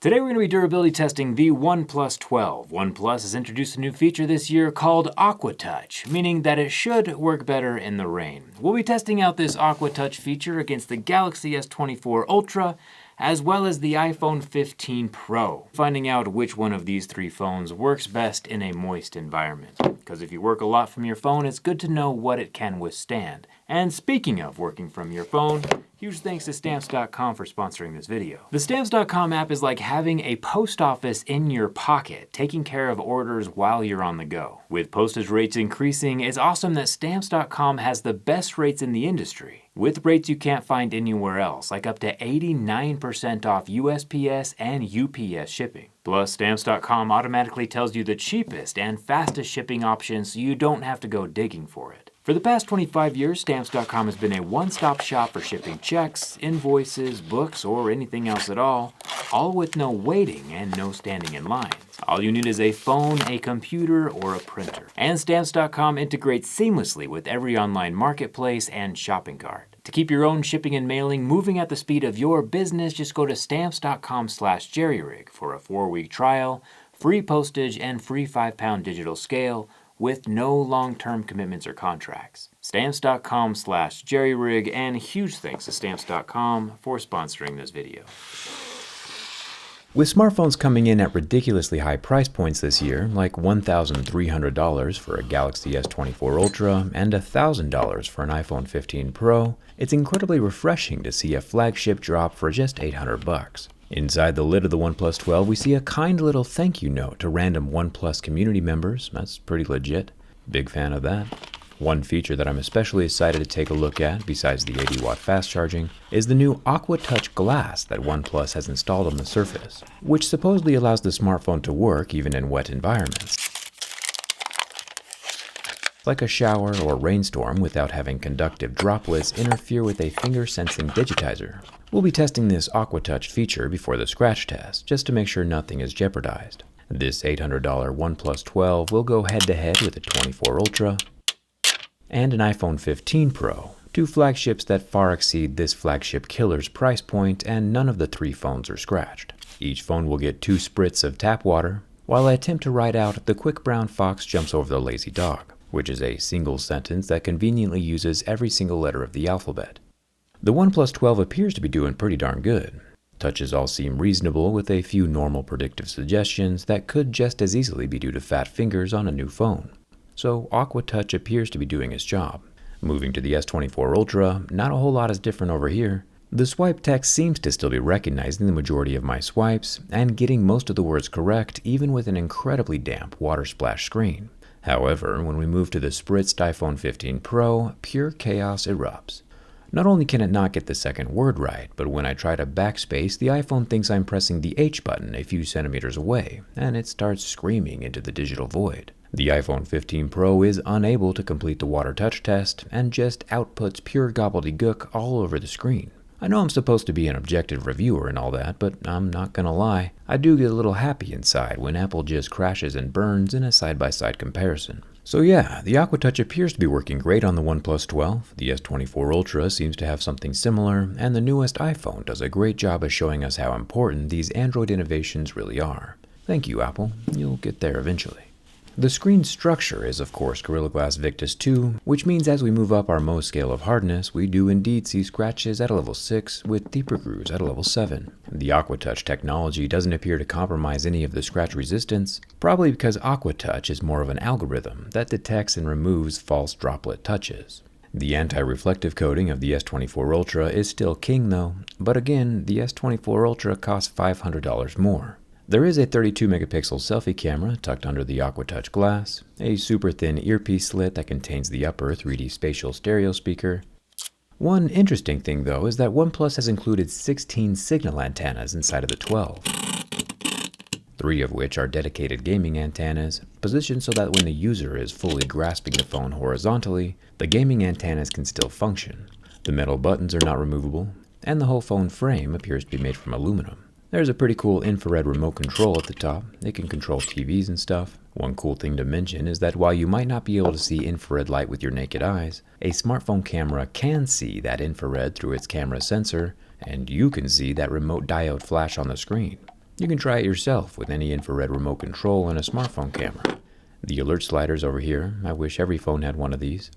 Today we're going to be durability testing the OnePlus 12. OnePlus has introduced a new feature this year called Aqua Touch, meaning that it should work better in the rain. We'll be testing out this Aqua Touch feature against the Galaxy S24 Ultra, as well as the iPhone 15 Pro, finding out which one of these three phones works best in a moist environment. Because if you work a lot from your phone, it's good to know what it can withstand. And speaking of working from your phone, huge thanks to Stamps.com for sponsoring this video. The Stamps.com app is like having a post office in your pocket, taking care of orders while you're on the go. With postage rates increasing, it's awesome that Stamps.com has the best rates in the industry, with rates you can't find anywhere else, like up to 89% off USPS and UPS shipping. Plus, Stamps.com automatically tells you the cheapest and fastest shipping options so you don't have to go digging for it. For the past 25 years, Stamps.com has been a one-stop shop for shipping checks, invoices, books, or anything else at all with no waiting and no standing in lines. All you need is a phone, a computer, or a printer. And Stamps.com integrates seamlessly with every online marketplace and shopping cart. To keep your own shipping and mailing moving at the speed of your business, just go to Stamps.com/jerryrig for a 4-week trial, free postage, and free 5-pound digital scale, with no long-term commitments or contracts. Stamps.com/jerryrig, and huge thanks to Stamps.com for sponsoring this video. With smartphones coming in at ridiculously high price points this year, like $1,300 for a Galaxy S24 Ultra and $1,000 for an iPhone 15 Pro, it's incredibly refreshing to see a flagship drop for just $800. Inside the lid of the OnePlus 12, we see a kind little thank you note to random OnePlus community members. That's pretty legit. Big fan of that. One feature that I'm especially excited to take a look at, besides the 80-watt fast charging, is the new Aqua Touch glass that OnePlus has installed on the Surface, which supposedly allows the smartphone to work even in wet environments, like a shower or rainstorm, without having conductive droplets interfere with a finger-sensing digitizer. We'll be testing this Aqua Touch feature before the scratch test, just to make sure nothing is jeopardized. This $800 OnePlus 12 will go head-to-head with a 24 Ultra and an iPhone 15 Pro, two flagships that far exceed this flagship killer's price point, and none of the three phones are scratched. Each phone will get 2 spritz of tap water, while I attempt to write out "the quick brown fox jumps over the lazy dog," which is a single sentence that conveniently uses every single letter of the alphabet. The OnePlus 12 appears to be doing pretty darn good. Touches all seem reasonable, with a few normal predictive suggestions that could just as easily be due to fat fingers on a new phone. So Aqua Touch appears to be doing its job. Moving to the S24 Ultra, not a whole lot is different over here. The swipe text seems to still be recognizing the majority of my swipes and getting most of the words correct, even with an incredibly damp water splash screen. However, when we move to the spritzed iPhone 15 Pro, pure chaos erupts. Not only can it not get the second word right, but when I try to backspace, the iPhone thinks I'm pressing the H button a few centimeters away, and it starts screaming into the digital void. The iPhone 15 Pro is unable to complete the water touch test, and just outputs pure gobbledygook all over the screen. I know I'm supposed to be an objective reviewer and all that, but I'm not gonna lie, I do get a little happy inside when Apple just crashes and burns in a side-by-side comparison. So yeah, the Aqua Touch appears to be working great on the OnePlus 12, the S24 Ultra seems to have something similar, and the newest iPhone does a great job of showing us how important these Android innovations really are. Thank you, Apple. You'll get there eventually. The screen structure is of course Gorilla Glass Victus 2, which means as we move up our Mohs scale of hardness, we do indeed see scratches at a level 6 with deeper grooves at a level 7. The Aqua Touch technology doesn't appear to compromise any of the scratch resistance, probably because Aqua Touch is more of an algorithm that detects and removes false droplet touches. The anti-reflective coating of the S24 Ultra is still king though, but again, the S24 Ultra costs $500 more. There is a 32-megapixel selfie camera tucked under the Aqua Touch glass, a super thin earpiece slit that contains the upper 3D spatial stereo speaker. One interesting thing though is that OnePlus has included 16 signal antennas inside of the 12, 3 of which are dedicated gaming antennas, positioned so that when the user is fully grasping the phone horizontally, the gaming antennas can still function. The metal buttons are not removable, and the whole phone frame appears to be made from aluminum. There's a pretty cool infrared remote control at the top. It can control TVs and stuff. One cool thing to mention is that while you might not be able to see infrared light with your naked eyes, a smartphone camera can see that infrared through its camera sensor, and you can see that remote diode flash on the screen. You can try it yourself with any infrared remote control and a smartphone camera. The alert sliders over here, I wish every phone had one of these.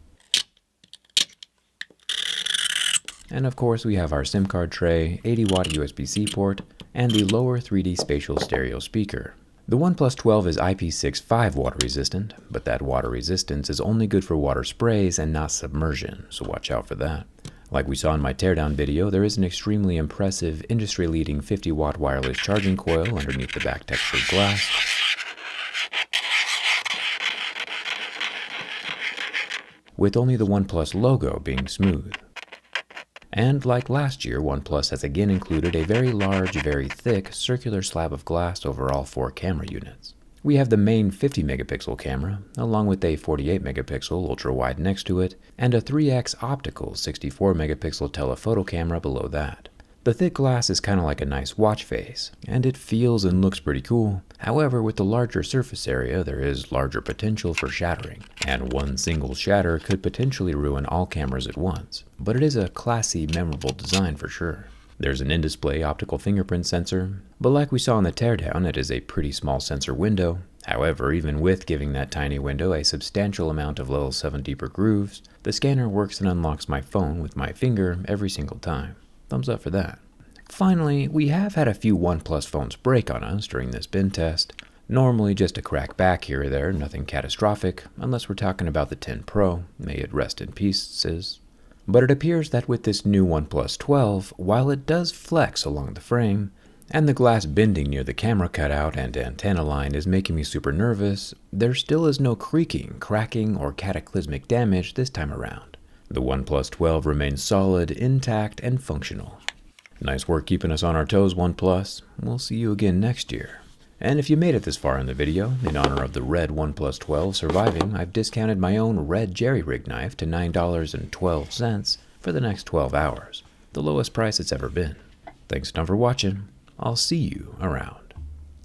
And of course we have our SIM card tray, 80-watt USB-C port, and the lower 3D spatial stereo speaker. The OnePlus 12 is IP65 water resistant, but that water resistance is only good for water sprays and not submersion, so watch out for that. Like we saw in my teardown video, there is an extremely impressive, industry-leading 50-watt wireless charging coil underneath the back textured glass. With only the OnePlus logo being smooth. And like last year, OnePlus has again included a very large, very thick, circular slab of glass over all 4 camera units. We have the main 50-megapixel camera, along with a 48-megapixel ultra-wide next to it, and a 3x optical 64-megapixel telephoto camera below that. The thick glass is kind of like a nice watch face, and it feels and looks pretty cool. However, with the larger surface area, there is larger potential for shattering, and one single shatter could potentially ruin all cameras at once. But it is a classy, memorable design for sure. There's an in-display optical fingerprint sensor, but like we saw in the teardown, it is a pretty small sensor window. However, even with giving that tiny window a substantial amount of level 7 deeper grooves, the scanner works and unlocks my phone with my finger every single time. Thumbs up for that. Finally, we have had a few OnePlus phones break on us during this bin test. Normally just a crack back here or there, nothing catastrophic, unless we're talking about the 10 Pro, may it rest in peace. But it appears that with this new OnePlus 12, while it does flex along the frame, and the glass bending near the camera cutout and antenna line is making me super nervous, there still is no creaking, cracking, or cataclysmic damage this time around. The OnePlus 12 remains solid, intact, and functional. Nice work keeping us on our toes, OnePlus. We'll see you again next year. And if you made it this far in the video, in honor of the red OnePlus 12 surviving, I've discounted my own red jerry-rig knife to $9.12 for the next 12 hours, the lowest price it's ever been. Thanks a ton for watching. I'll see you around.